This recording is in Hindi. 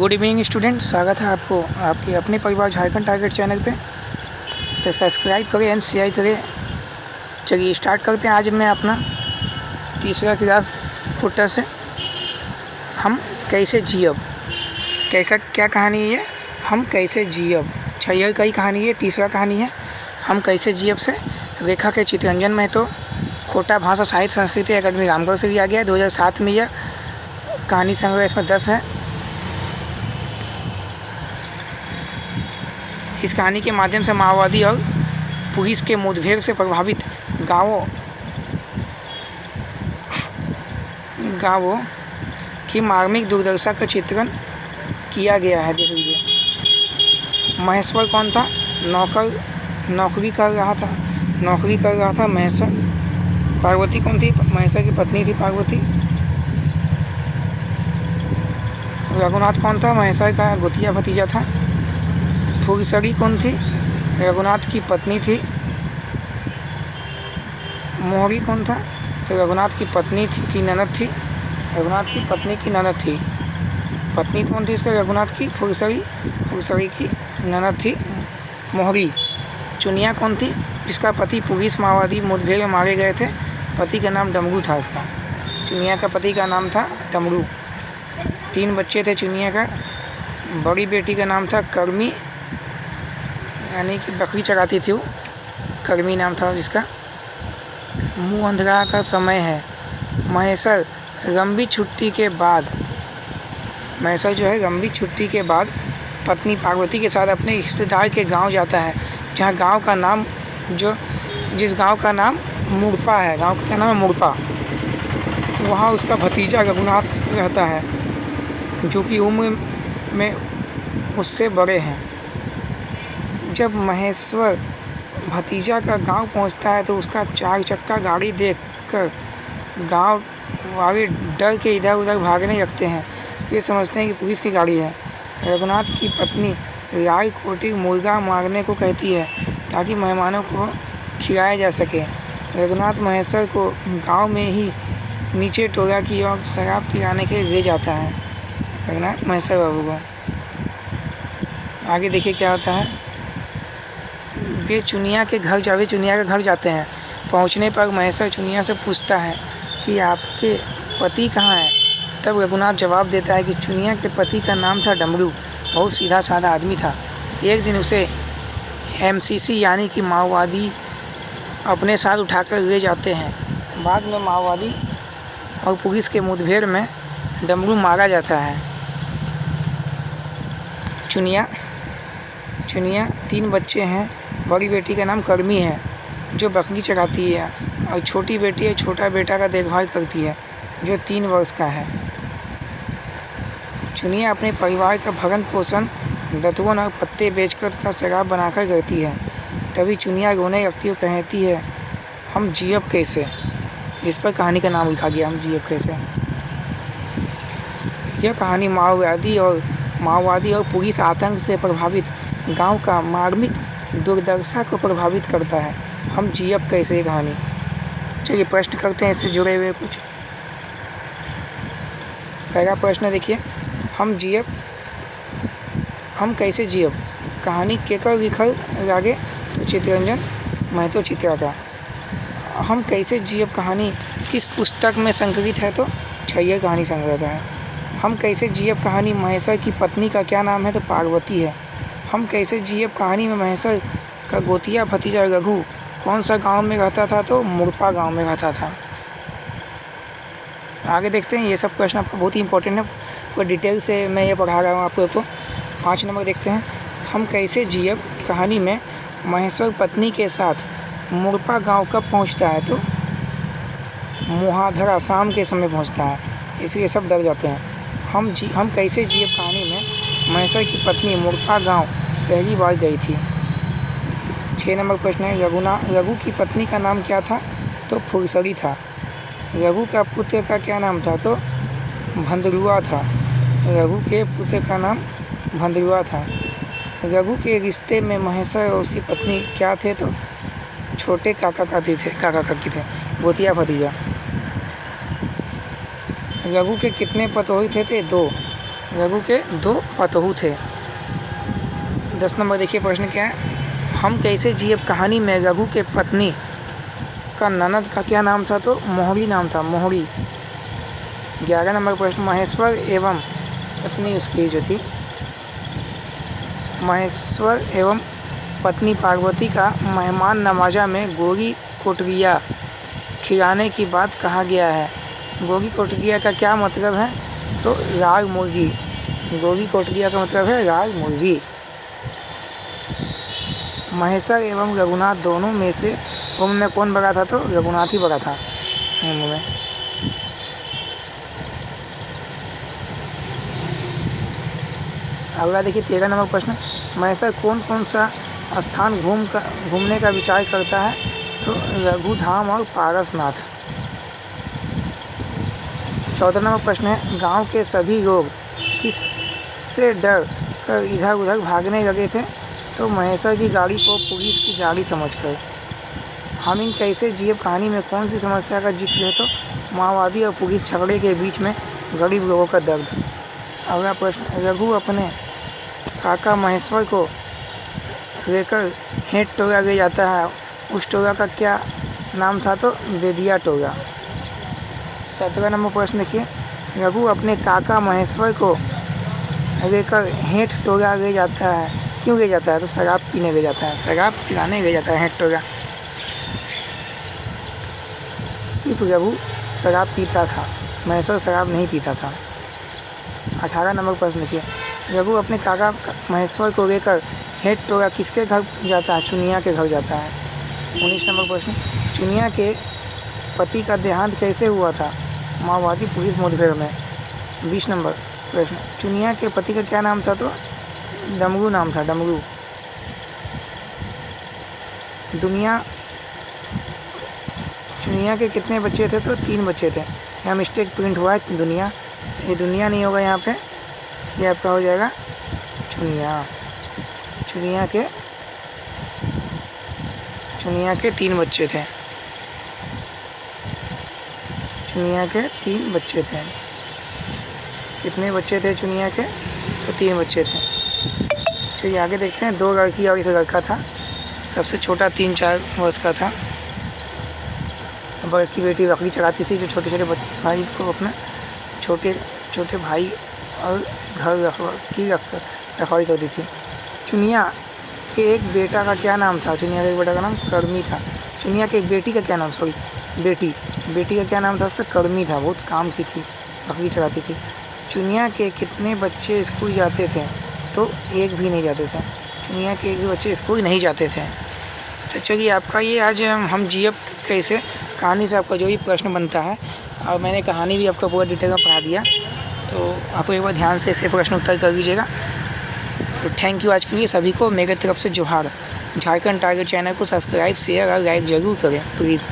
गुड इवनिंग स्टूडेंट, स्वागत है आपको आपके अपने परिवार झारखंड टारगेट चैनल पे। तो सब्सक्राइब करें एंड शेयर करें। चलिए स्टार्ट करते हैं। आज मैं अपना तीसरा क्लास फुटर से हम कैसे जियब, कैसा क्या कहानी है ये, हम कैसे जियब। छय्यर का ही कहानी है, तीसरा कहानी है हम कैसे जियब से। रेखा के चितरंजन महतो, खोटा भाषा साहित्य संस्कृति अकादमी रामगढ़ से लिया गया 2007 में। यह कहानी संग्रह इसमें 10 है। इस कहानी के माध्यम से माओवादी और पुलिस के मुठभेड़ से प्रभावित गाँवों की मार्मिक दुर्दशा का चित्रण किया गया है। देख लीजिए। महेश्वर कौन था? नौकरी कर रहा था महेश्वर। पार्वती कौन थी? महेश्वर की पत्नी थी पार्वती। रघुनाथ कौन था? महेश्वर का गोतिया भतीजा था। फुरसरी कौन थी? रघुनाथ की पत्नी थी। मोहरी कौन था? तो रघुनाथ की पत्नी थी की ननद थी। रघुनाथ की पत्नी की ननद थी। पत्नी कौन थी इसका? रघुनाथ की। फुरसरी की ननद थी मोहरी। चुनिया कौन थी? जिसका पति पुलिस माओवादी मुठभेड़ में मारे गए थे। पति का नाम डमरू था इसका। चुनिया का पति का नाम था डमरू। 3 बच्चे थे चुनिया का। बड़ी बेटी का नाम था कर्मी, यानी कि बकरी चराती थी वो, कर्मी नाम था जिसका। मुँह अंधेरा का समय है। महेश्वर लंबी छुट्टी के बाद पत्नी पार्वती के साथ अपने रिश्तेदार के गांव जाता है, जहां जिस गांव का नाम मुड़पा है। गांव का क्या नाम है? मुड़पा। वहां उसका भतीजा रघुनाथ रहता है, जो कि उम्र में उससे बड़े हैं। जब महेश्वर भतीजा का गांव पहुंचता है तो उसका 4 चक्का गाड़ी देखकर गांव वाले डर के इधर उधर भागने लगते हैं। ये समझते हैं कि पुलिस की गाड़ी है। रघुनाथ की पत्नी राय कोटी मुर्गा मारने को कहती है ताकि मेहमानों को खिलाया जा सके। रघुनाथ महेश्वर को गांव में ही नीचे टोला की ओर शराब पिलाने के लिए ले जाता है। रघुनाथ महेश्वर बाबू को। आगे देखिए क्या होता है। वे चुनिया के घर जाते हैं। पहुंचने पर महेश्वर चुनिया से पूछता है कि आपके पति कहाँ हैं। तब रघुनाथ जवाब देता है कि चुनिया के पति का नाम था डमरू, बहुत सीधा साधा आदमी था। एक दिन उसे MCC यानी कि माओवादी अपने साथ उठाकर ले जाते हैं। बाद में माओवादी और पुलिस के मुठभेड़ में डमरू मारा जाता है। चुनिया 3 बच्चे हैं। बड़ी बेटी का नाम कर्मी है, जो बकरी चराती है, और छोटी बेटी है छोटा बेटा का देखभाल करती है, जो 3 वर्ष का है। चुनिया अपने परिवार का भरण पोषण दतवन और पत्ते बेचकर तथा शराब बनाकर करती है। तभी चुनिया रोने लगती है, कहती है हम जियब कैसे, जिस पर कहानी का नाम लिखा गया, हम जियब कैसे। यह कहानी माओवादी और पुलिस आतंक से प्रभावित गांव का मार्मिक दुर्दशा को प्रभावित करता है। हम जियब कैसे ये कहानी। चलिए प्रश्न करते हैं इससे जुड़े हुए कुछ। पहला प्रश्न देखिए। हम कैसे जियब कहानी केकर लिखल लागे? तो चितरंजन महतो चित्रा का। हम कैसे जियब कहानी किस पुस्तक में संकलित है? तो छय्यर कहानी संग्रह का है। हम कैसे जियब कहानी महेश्वर की पत्नी का क्या नाम है? तो पार्वती है। हम कैसे जियब कहानी में महेश्वर का गोतिया भतीजा रघु कौन सा गांव में रहता था? तो मुड़पा गांव में रहता था। आगे देखते हैं। ये सब प्रश्न आपको बहुत ही इंपॉर्टेंट है, पूरा डिटेल से मैं ये पढ़ा रहा हूँ आपको। 5 नंबर देखते हैं। हम कैसे जियब कहानी में महेश्वर पत्नी के साथ मुड़पा गांव कब पहुंचता है? तो मुहाधरा शाम के समय पहुंचता है, इसलिए सब डर जाते हैं। हम कैसे जियब कहानी में महेश्वर की पत्नी मुड़पा गांव पहली बार गई थी। 6 नंबर प्रश्न है। रघु की पत्नी का नाम क्या था? तो फुरसरी था। रघु का पुत्र का क्या नाम था? तो भंदरुआ था। रघु के पुत्र का नाम भंदरुआ था। रघु के रिश्ते में महेश्वर और उसकी पत्नी क्या थे? तो छोटे काका काकी थे, गोतिया भतीजा। रघु के कितने पतोही थे? 2। रघु के 2 पतोहू थे। 10 नंबर देखिए प्रश्न क्या है, हम कैसे जिए कहानी में रघु के पत्नी का ननद का क्या नाम था, तो मोहरी नाम था, मोहरी। 11 नंबर प्रश्न, महेश्वर एवं पत्नी उसकी जो थी, महेश्वर एवं पत्नी पार्वती का मेहमान नवाजा में गोरी कोटरिया खिलाने की बात कहा गया है। गोरी कोटरिया का क्या मतलब है, तो राग मुर्गी। गोरी कोटरिया का मतलब है राग मुर्गी। महेश्वर एवं रघुनाथ दोनों में से उम्र में कौन बड़ा था, तो रघुनाथ ही बड़ा था उम्र में। अगला देखिए 13 नंबर प्रश्न, महेश्वर कौन कौन सा स्थान घूमने का विचार करता है, तो रघुधाम और पारसनाथ। 14 नंबर प्रश्न है, गांव के सभी लोग किस से डर कर इधर उधर भागने लगे थे, तो महेश्वर की गाड़ी को पुलिस की गाड़ी समझकर। हम इन कैसे जिए कहानी में कौन सी समस्या का जिक्र है, तो माओवादी और पुलिस झगड़े के बीच में गरीब लोगों का दर्द। अगला प्रश्न, रघु अपने काका महेश्वर को लेकर हेट टोला ले जाता है, उस टोला का क्या नाम था, तो बेदिया टोला। 17 नंबर प्रश्न देखिए, रघु अपने काका महेश्वर को लेकर हेट टोला ले जाता है, क्यों ले जाता है, तो शराब पीने ले जाता है, शराब पिलाने ले जाता है हेट टोला। सिर्फ रघु शराब पीता था, महेश्वर शराब नहीं पीता था। 18 नंबर प्रश्न देखिए, रघु अपने काका महेश्वर को लेकर हेड टोला किसके घर जाता है, चुनिया के घर जाता है। 19 नंबर प्रश्न, चुनिया के पति का देहांत कैसे हुआ था, माओवादी पुलिस मुठभेड़ में। 20 नंबर प्रश्न, चुनिया के पति का क्या नाम था, तो डमरू नाम था, डमरू। चुनिया के कितने बच्चे थे, तो 3 बच्चे थे। यहाँ मिस्टेक प्रिंट हुआ है दुनिया, ये दुनिया नहीं होगा यहाँ पे, ये आपका हो जाएगा चुनिया। चुनिया के 3 बच्चे थे, चुनिया के 3 बच्चे थे। कितने बच्चे थे चुनिया के, तो 3 बच्चे थे। चलिए आगे देखते हैं, 2 लड़की और 1 लड़का था। सबसे छोटा 3-4 वर्ष का था। बड़ी की बेटी बकरी चढ़ाती थी, जो छोटे छोटे भाई को अपना छोटे भाई और घर रखवाली करती थी। चुनिया के एक बेटा का क्या नाम था, चुनिया के एक बेटा का नाम कर्मी था। चुनिया के एक बेटी का क्या नाम, बेटी का क्या नाम था, उसका कर्मी था, बहुत काम की थी, बकरी चढ़ाती थी। चुनिया के कितने बच्चे स्कूल जाते थे, तो 1 भी नहीं जाते थे। चुनिया के 1 भी बच्चे स्कूल नहीं जाते थे। तो चलिए आपका ये आज हम जिए कैसे कहानी से आपका जो भी प्रश्न बनता है, और मैंने कहानी भी आपको पूरा डिटेल में पढ़ा दिया, तो आप एक बार ध्यान से इसे प्रश्न उत्तर कर लीजिएगा। तो थैंक यू आज के लिए सभी को, मेरे तरफ से जोहार। झारखंड टारगेट चैनल को सब्सक्राइब, शेयर और लाइक ज़रूर करें प्लीज़।